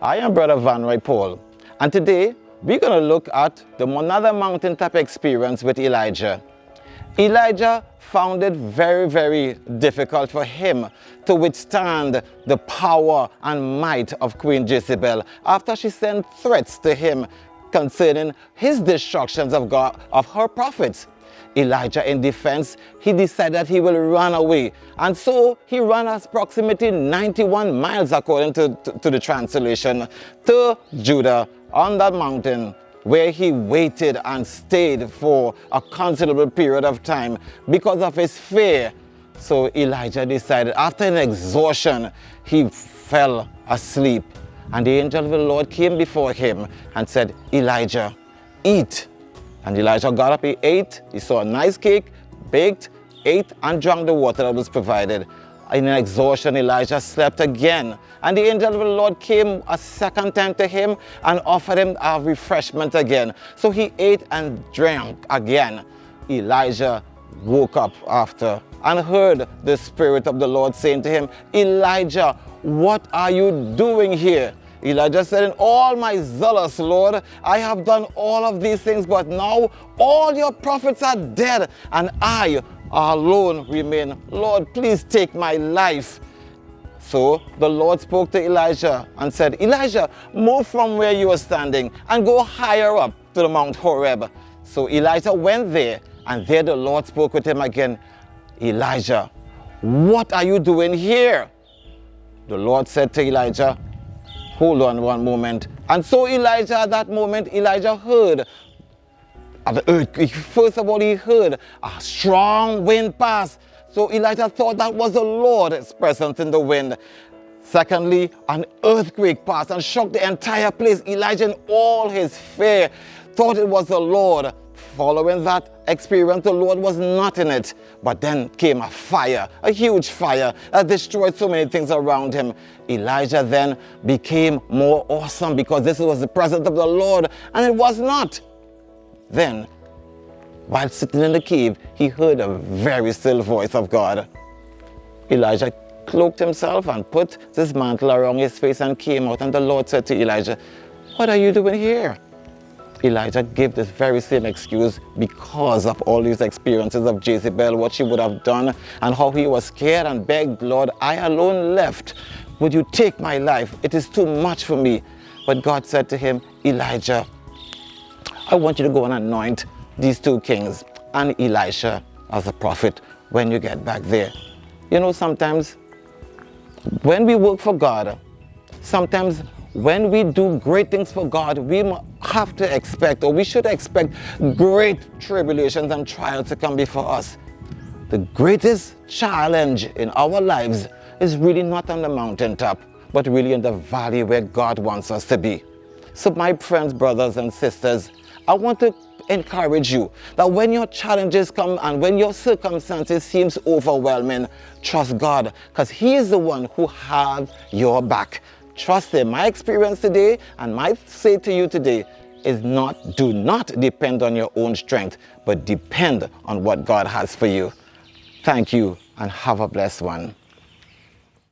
I am Brother Vanroy Paul, and today we're going to look at another mountaintop experience with Elijah. Elijah found it very difficult for him to withstand the power and might of Queen Jezebel after she sent threats to him concerning his destructions of her prophets. Elijah, in defense, he decided that he will run away, and so he ran approximately 91 miles, according to the translation, to Judah on that mountain, where he waited and stayed for a considerable period of time because of his fear. So Elijah decided, after an exhaustion, he fell asleep, and the angel of the Lord came before him and said, "Elijah, eat." And Elijah got up, he ate, he saw a nice cake, baked, ate, and drank the water that was provided. In exhaustion, Elijah slept again. And the angel of the Lord came a second time to him and offered him a refreshment again. So he ate and drank again. Elijah woke up after and heard the Spirit of the Lord saying to him, "Elijah, what are you doing here?" Elijah said, "In all my zealous, Lord, I have done all of these things, but now all your prophets are dead, and I alone remain. Lord, please take my life." So the Lord spoke to Elijah and said, "Elijah, move from where you are standing and go higher up to the Mount Horeb." So Elijah went there, and there the Lord spoke with him again. "Elijah, what are you doing here?" The Lord said to Elijah, "Hold on one moment." And so Elijah, at that moment, Elijah heard of the earthquake. First of all, he heard a strong wind pass. So Elijah thought that was the Lord's presence in the wind. Secondly, an earthquake passed and shook the entire place. Elijah, in all his fear, thought it was the Lord. Following that experience, the Lord was not in it. But then came a fire, a huge fire that destroyed so many things around him. Elijah then became more awesome because this was the presence of the Lord, and it was not. Then, while sitting in the cave, he heard a very still voice of God. Elijah cloaked himself and put this mantle around his face and came out, and the Lord said to Elijah, "What are you doing here?" Elijah gave this very same excuse because of all these experiences of Jezebel, what she would have done, and how he was scared and begged, "Lord, I alone left. Would you take my life? It is too much for me." But God said to him, "Elijah, I want you to go and anoint these two kings and Elisha as a prophet when you get back there." You know, sometimes when we work for God, sometimes when we do great things for God, we have to expect, or we should expect, great tribulations and trials to come before us. The greatest challenge in our lives is really not on the mountaintop, but really in the valley where God wants us to be. So my friends, brothers and sisters, I want to encourage you that when your challenges come and when your circumstances seems overwhelming, trust God, because He is the one who has your back. Trust Him. My experience today, and my say to you today, is do not depend on your own strength, but depend on what God has for you. Thank you, and have a blessed one.